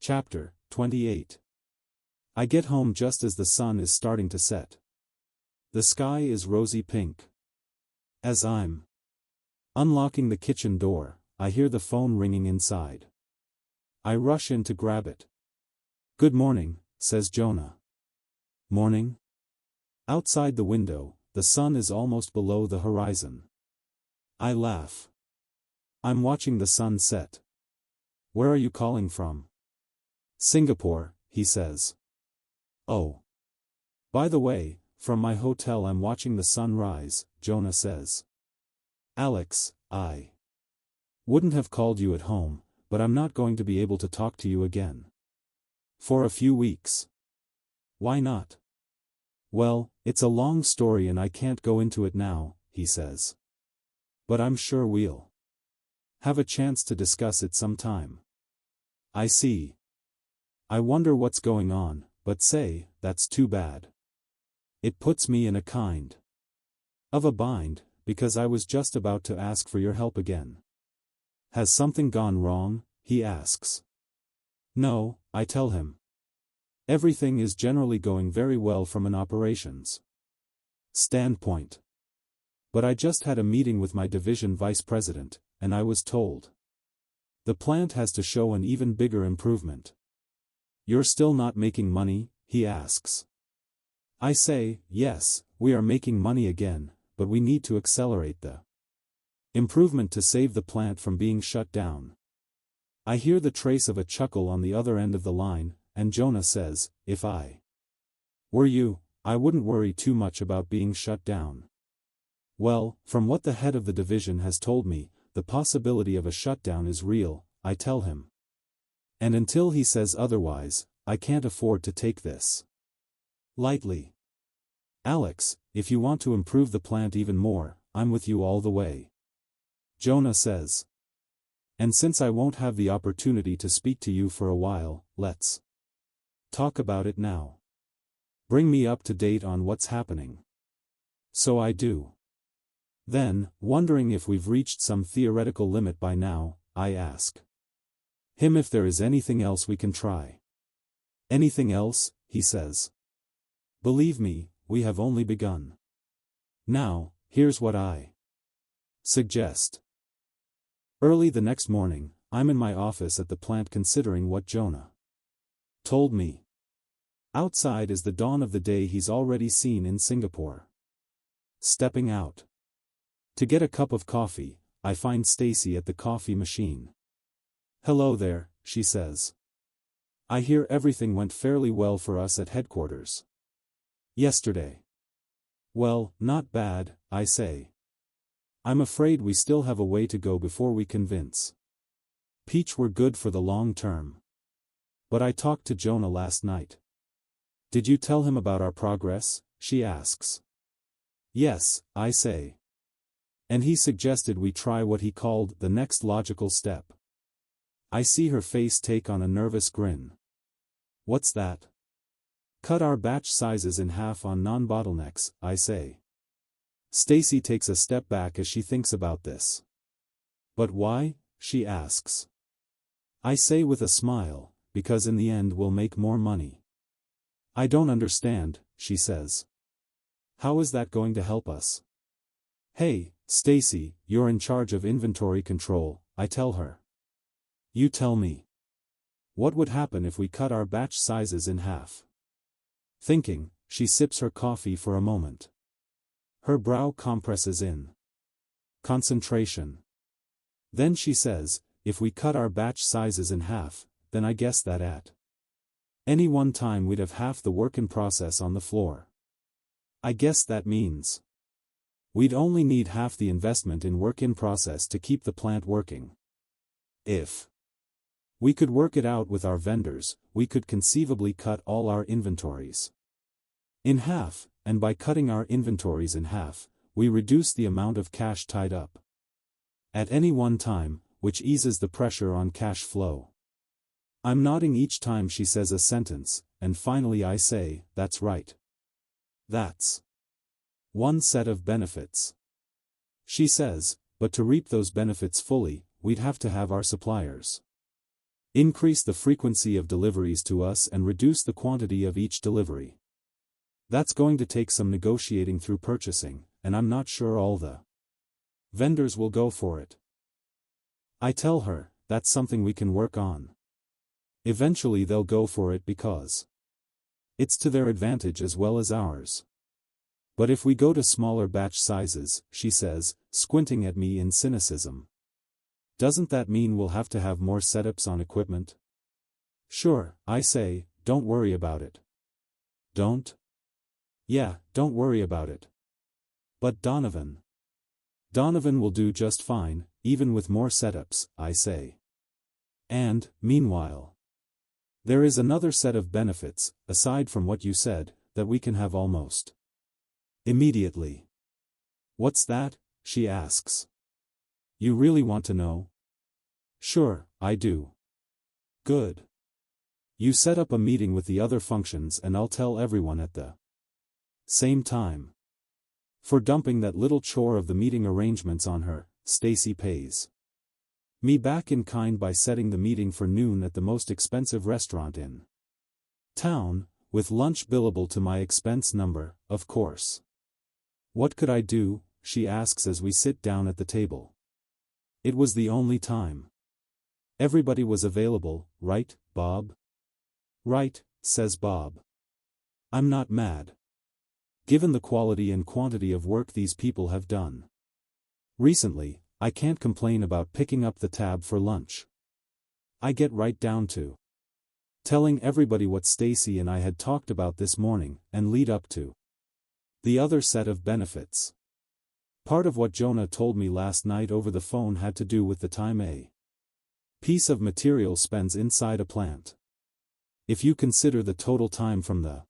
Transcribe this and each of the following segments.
Chapter 28. I get home just as the sun is starting to set. The sky is rosy pink. As I'm unlocking the kitchen door, I hear the phone ringing inside. I rush in to grab it. "Good morning," says Jonah. "Morning?" Outside the window, the sun is almost below the horizon. I laugh. "I'm watching the sun set." "Where are you calling from?" "Singapore," he says. "Oh. By the way, from my hotel I'm watching the sun rise," Jonah says. "Alex, I wouldn't have called you at home, but I'm not going to be able to talk to you again. For a few weeks." "Why not?" "Well, it's a long story and I can't go into it now," he says. "But I'm sure we'll have a chance to discuss it sometime." "I see. I wonder what's going on, but say, that's too bad. It puts me in a kind of a bind, because I was just about to ask for your help again." "Has something gone wrong?" he asks. "No," I tell him. "Everything is generally going very well from an operations standpoint. But I just had a meeting with my division vice president, and I was told the plant has to show an even bigger improvement." "You're still not making money?" he asks. I say, "Yes, we are making money again, but we need to accelerate the improvement to save the plant from being shut down." I hear the trace of a chuckle on the other end of the line, and Jonah says, "If I were you, I wouldn't worry too much about being shut down." "Well, from what the head of the division has told me, the possibility of a shutdown is real," I tell him. "And until he says otherwise, I can't afford to take this lightly. Alex, if you want to improve the plant even more, I'm with you all the way," Jonah says. "And since I won't have the opportunity to speak to you for a while, let's talk about it now. Bring me up to date on what's happening." So I do. Then, wondering if we've reached some theoretical limit by now, I ask him if there is anything else we can try. "Anything else?" he says. "Believe me, we have only begun. Now, here's what I suggest." Early the next morning, I'm in my office at the plant considering what Jonah told me. Outside is the dawn of the day he's already seen in Singapore. Stepping out to get a cup of coffee, I find Stacy at the coffee machine. "Hello there," she says. "I hear everything went fairly well for us at headquarters yesterday." "Well, not bad," I say. "I'm afraid we still have a way to go before we convince Peach we're good for the long term. But I talked to Jonah last night." "Did you tell him about our progress?" she asks. "Yes," I say. "And he suggested we try what he called the next logical step." I see her face take on a nervous grin. "What's that?" "Cut our batch sizes in half on non-bottlenecks," I say. Stacy takes a step back as she thinks about this. "But why?" she asks. I say with a smile, "Because in the end we'll make more money." "I don't understand," she says. "How is that going to help us?" "Hey, Stacy, you're in charge of inventory control," I tell her. "You tell me. What would happen if we cut our batch sizes in half?" Thinking, she sips her coffee for a moment. Her brow compresses in concentration. Then she says, "If we cut our batch sizes in half, then I guess that at any one time we'd have half the work in process on the floor. I guess that means we'd only need half the investment in work in process to keep the plant working. If we could work it out with our vendors, we could conceivably cut all our inventories in half, and by cutting our inventories in half, we reduce the amount of cash tied up at any one time, which eases the pressure on cash flow." I'm nodding each time she says a sentence, and finally I say, "That's right. That's one set of benefits." She says, "But to reap those benefits fully, we'd have to have our suppliers Increase the frequency of deliveries to us and reduce the quantity of each delivery. That's going to take some negotiating through purchasing, and I'm not sure all the vendors will go for it. I tell her, that's something we can work on. Eventually they'll go for it because it's to their advantage as well as ours. But if we go to smaller batch sizes, she says, squinting at me in cynicism, doesn't that mean we'll have to have more setups on equipment? Sure, I say, don't worry about it. Don't? Yeah, don't worry about it. But Donovan will do just fine, even with more setups, I say. And, meanwhile, there is another set of benefits, aside from what you said, that we can have almost immediately. What's that? She asks. You really want to know? Sure, I do. Good. You set up a meeting with the other functions and I'll tell everyone at the same time. For dumping that little chore of the meeting arrangements on her, Stacy pays me back in kind by setting the meeting for noon at the most expensive restaurant in town, with lunch billable to my expense number, of course. What could I do? She asks as we sit down at the table. It was the only time. Everybody was available, right, Bob? Right, says Bob. I'm not mad. Given the quality and quantity of work these people have done recently, I can't complain about picking up the tab for lunch. I get right down to telling everybody what Stacy and I had talked about this morning and lead up to the other set of benefits. Part of what Jonah told me last night over the phone had to do with the time a piece of material spends inside a plant. If you consider the total time from the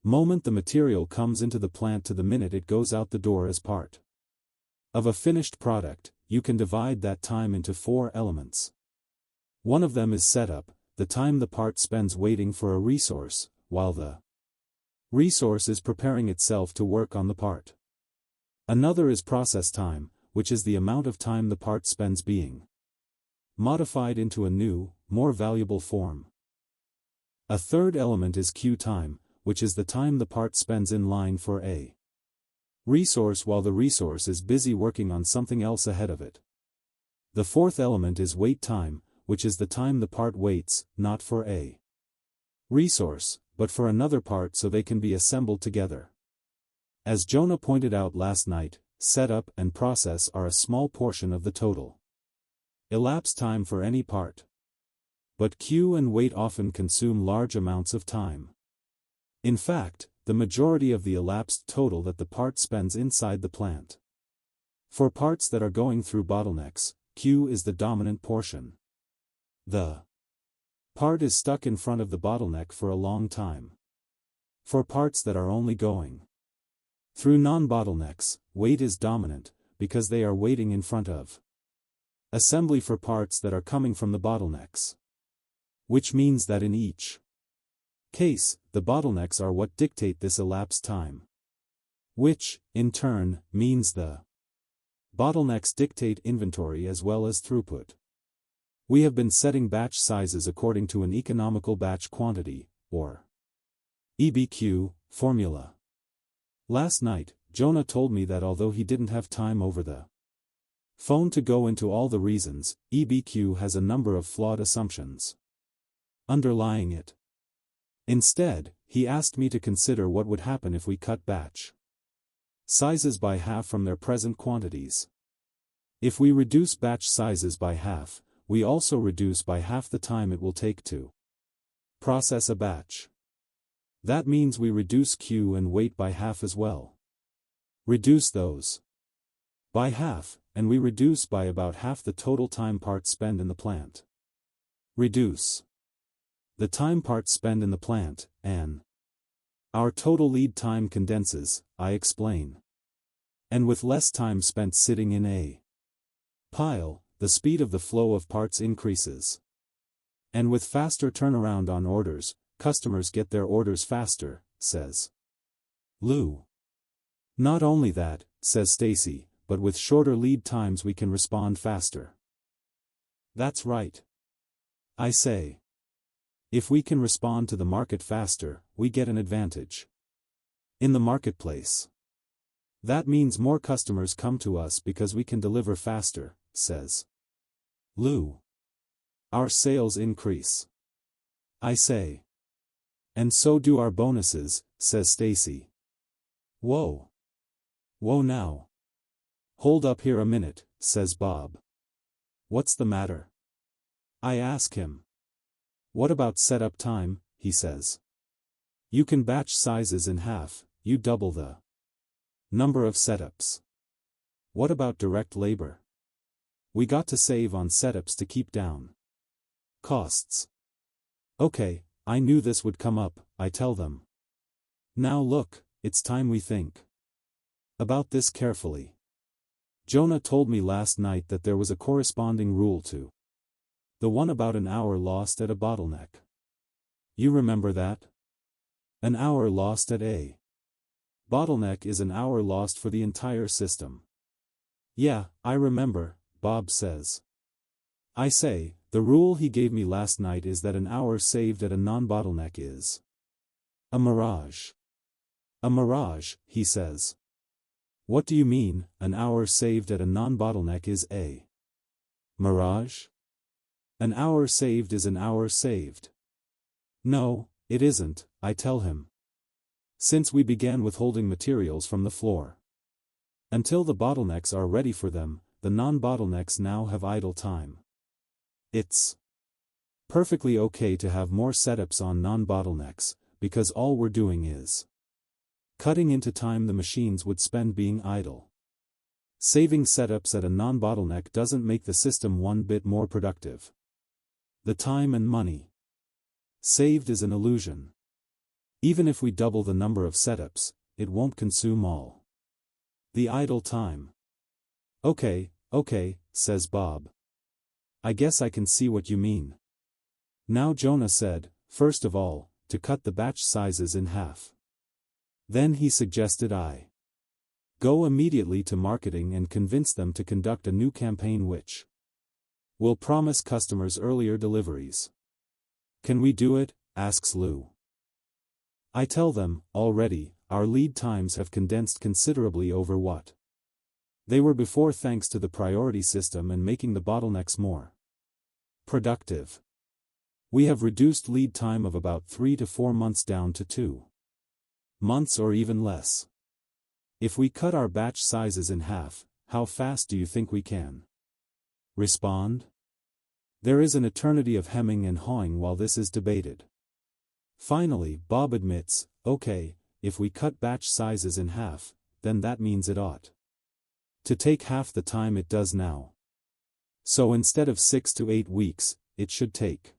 moment the material comes into the plant to the minute it goes out the door as part of a finished product, you can divide that time into 4 elements. One of them is setup, the time the part spends waiting for a resource, while the resource is preparing itself to work on the part. Another is process time, which is the amount of time the part spends being modified into a new, more valuable form. A third element is queue time, which is the time the part spends in line for a resource while the resource is busy working on something else ahead of it. The fourth element is wait time, which is the time the part waits, not for a resource, but for another part so they can be assembled together. As Jonah pointed out last night, setup and process are a small portion of the total elapsed time for any part. But queue and wait often consume large amounts of time. In fact, the majority of the elapsed total that the part spends inside the plant. For parts that are going through bottlenecks, queue is the dominant portion. The part is stuck in front of the bottleneck for a long time. For parts that are only going through non-bottlenecks, wait is dominant, because they are waiting in front of assembly for parts that are coming from the bottlenecks. Which means that in each case, the bottlenecks are what dictate this elapsed time. Which, in turn, means the bottlenecks dictate inventory as well as throughput. We have been setting batch sizes according to an economical batch quantity, or EBQ, formula. Last night, Jonah told me that although he didn't have time over the phone to go into all the reasons, EBQ has a number of flawed assumptions underlying it. Instead, he asked me to consider what would happen if we cut batch sizes by half from their present quantities. If we reduce batch sizes by half, we also reduce by half the time it will take to process a batch. That means we reduce queue and wait by half as well. Reduce those by half, and we reduce by about half the total time parts spend in the plant. Reduce the time parts spend in the plant, and our total lead time condenses, I explain. And with less time spent sitting in a pile, the speed of the flow of parts increases. And with faster turnaround on orders, customers get their orders faster, says Lou. Not only that, says Stacy, but with shorter lead times we can respond faster. That's right. I say. If we can respond to the market faster, we get an advantage. In the marketplace. That means more customers come to us because we can deliver faster, says Lou. Our sales increase. I say. And so do our bonuses, says Stacy. Whoa. Whoa now. Hold up here a minute, says Bob. What's the matter? I ask him. What about setup time, he says. You can batch sizes in half, you double the number of setups. What about direct labor? We got to save on setups to keep down costs. Okay, I knew this would come up, I tell them. Now look, it's time we think about this carefully. Jonah told me last night that there was a corresponding rule to the one about an hour lost at a bottleneck. You remember that? An hour lost at a bottleneck is an hour lost for the entire system. Yeah, I remember, Bob says. I say, the rule he gave me last night is that an hour saved at a non-bottleneck is a mirage. A mirage, he says. What do you mean, an hour saved at a non-bottleneck is a mirage? An hour saved is an hour saved. No, it isn't, I tell him. Since we began withholding materials from the floor. Until the bottlenecks are ready for them, the non-bottlenecks now have idle time. It's perfectly okay to have more setups on non-bottlenecks, because all we're doing is cutting into time the machines would spend being idle. Saving setups at a non-bottleneck doesn't make the system one bit more productive. The time and money saved is an illusion. Even if we double the number of setups, it won't consume all the idle time. Okay, says Bob. I guess I can see what you mean. Now Jonah said, first of all, to cut the batch sizes in half. Then he suggested I go immediately to marketing and convince them to conduct a new campaign which will promise customers earlier deliveries. Can we do it? Asks Lou. I tell them, already, our lead times have condensed considerably over what they were before thanks to the priority system and making the bottlenecks more productive. We have reduced lead time of about 3 to 4 months down to 2 months or even less. If we cut our batch sizes in half, how fast do you think we can respond? There is an eternity of hemming and hawing while this is debated. Finally, Bob admits, okay, if we cut batch sizes in half, then that means it ought to take half the time it does now. So instead of 6 to 8 weeks, it should take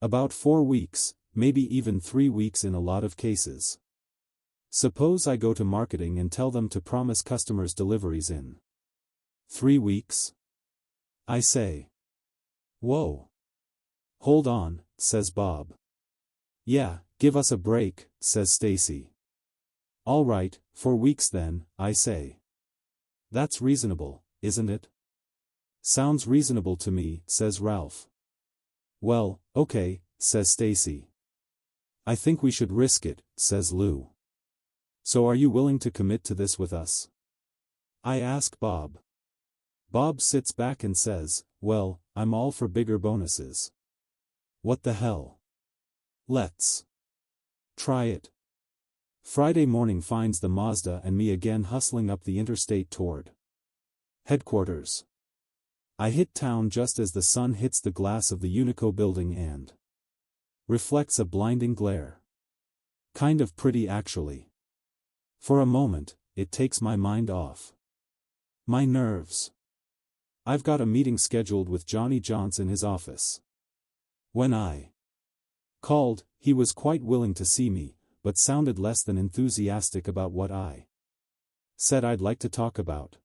about 4 weeks, maybe even 3 weeks in a lot of cases. Suppose I go to marketing and tell them to promise customers deliveries in 3 weeks? I say. Whoa. Hold on, says Bob. Yeah, give us a break, says Stacy. All right, 4 weeks then, I say. That's reasonable, isn't it? Sounds reasonable to me, says Ralph. Well, okay, says Stacy. I think we should risk it, says Lou. So are you willing to commit to this with us? I ask Bob. Bob sits back and says, well, I'm all for bigger bonuses. What the hell? Let's try it. Friday morning finds the Mazda and me again hustling up the interstate toward headquarters. I hit town just as the sun hits the glass of the Unico building and reflects a blinding glare. Kind of pretty actually. For a moment, it takes my mind off my nerves. I've got a meeting scheduled with Johnny Johns in his office. When I called, he was quite willing to see me, but sounded less than enthusiastic about what I said I'd like to talk about.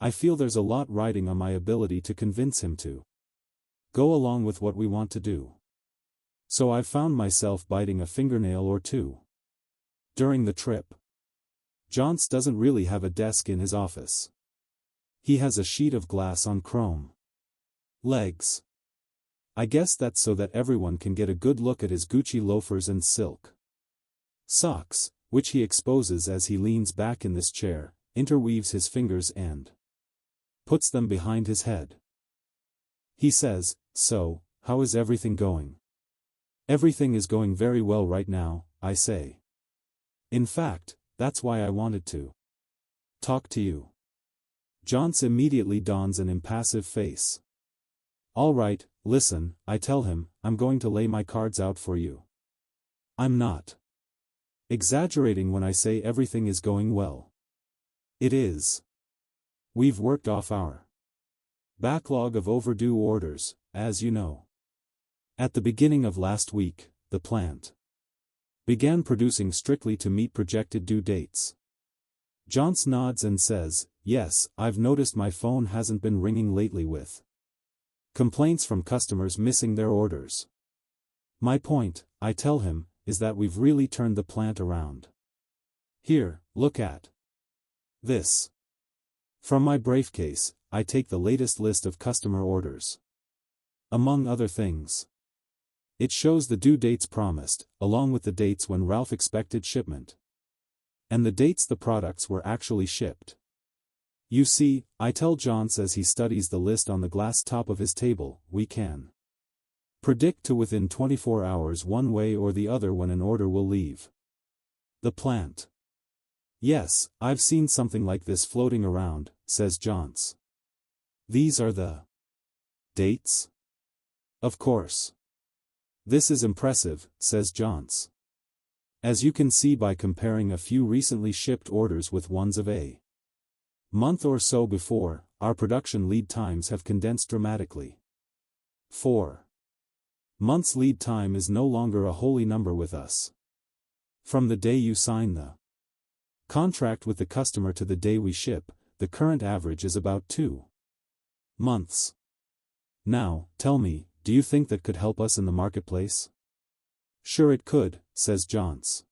I feel there's a lot riding on my ability to convince him to go along with what we want to do. So I've found myself biting a fingernail or two during the trip. Johns doesn't really have a desk in his office. He has a sheet of glass on chrome legs. I guess that's so that everyone can get a good look at his Gucci loafers and silk socks, which he exposes as he leans back in this chair, interweaves his fingers and puts them behind his head. He says, "So, how is everything going?" "Everything is going very well right now," I say. "In fact, that's why I wanted to talk to you." Johns immediately dons an impassive face. "All right, listen," I tell him, "I'm going to lay my cards out for you. I'm not exaggerating when I say everything is going well. It is. We've worked off our backlog of overdue orders, as you know. At the beginning of last week, the plant began producing strictly to meet projected due dates." Johns nods and says, "Yes, I've noticed my phone hasn't been ringing lately with complaints from customers missing their orders. My point," I tell him, "is that we've really turned the plant around. Here, look at this." From my briefcase, I take the latest list of customer orders. Among other things, it shows the due dates promised, along with the dates when Ralph expected shipment, and the dates the products were actually shipped. "You see," I tell Johns as he studies the list on the glass top of his table, "we can predict to within 24 hours one way or the other when an order will leave the plant." "Yes, I've seen something like this floating around," says Johns. "These are the dates?" "Of course. This is impressive," says Johns. "As you can see by comparing a few recently shipped orders with ones of a month or so before, our production lead times have condensed dramatically. 4 months lead time is no longer a holy number with us. From the day you sign the contract with the customer to the day we ship, the current average is about 2 months. Now, tell me, do you think that could help us in the marketplace?" "Sure it could," says Johns.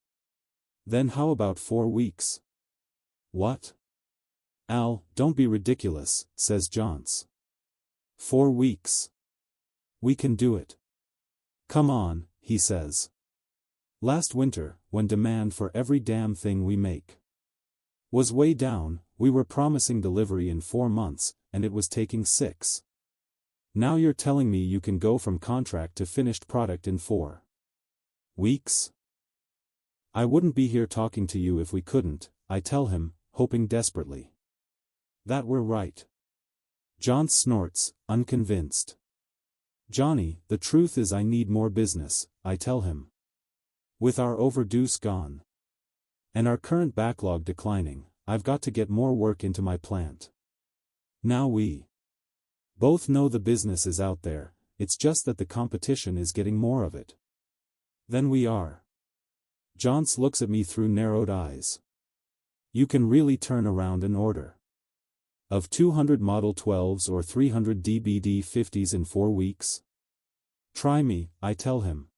"Then how about 4 weeks?" "What?" "Al, don't be ridiculous," says Johns. 4 weeks. We can do it. Come on, he says. Last winter, when demand for every damn thing we make was way down, we were promising delivery in 4 months, and it was taking 6. Now you're telling me you can go from contract to finished product in 4 weeks? I wouldn't be here talking to you if we couldn't, I tell him, hoping desperately that we're right. John snorts, unconvinced. Johnny, the truth is I need more business, I tell him. With our overdues gone and our current backlog declining, I've got to get more work into my plant. Now we both know the business is out there, it's just that the competition is getting more of it than we are. Johns looks at me through narrowed eyes. You can really turn around an order of 200 Model 12s or 300 DBD 50s in 4 weeks? Try me, I tell him.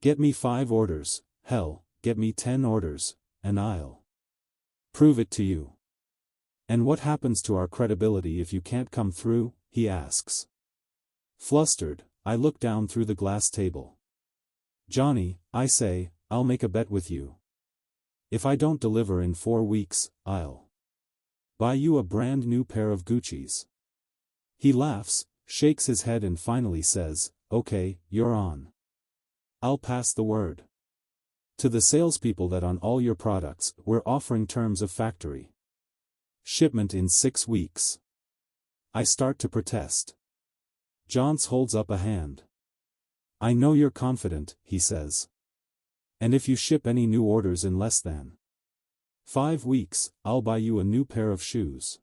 Get me 5 orders, hell, get me 10 orders, and I'll prove it to you. And what happens to our credibility if you can't come through? He asks. Flustered, I look down through the glass table. Johnny, I say, I'll make a bet with you. If I don't deliver in 4 weeks, I'll buy you a brand new pair of Gucci's. He laughs, shakes his head and finally says, okay, you're on. I'll pass the word to the salespeople that on all your products, we're offering terms of factory shipment in 6 weeks. I start to protest. Johns holds up a hand. I know you're confident, he says. And if you ship any new orders in less than 5 weeks, I'll buy you a new pair of shoes.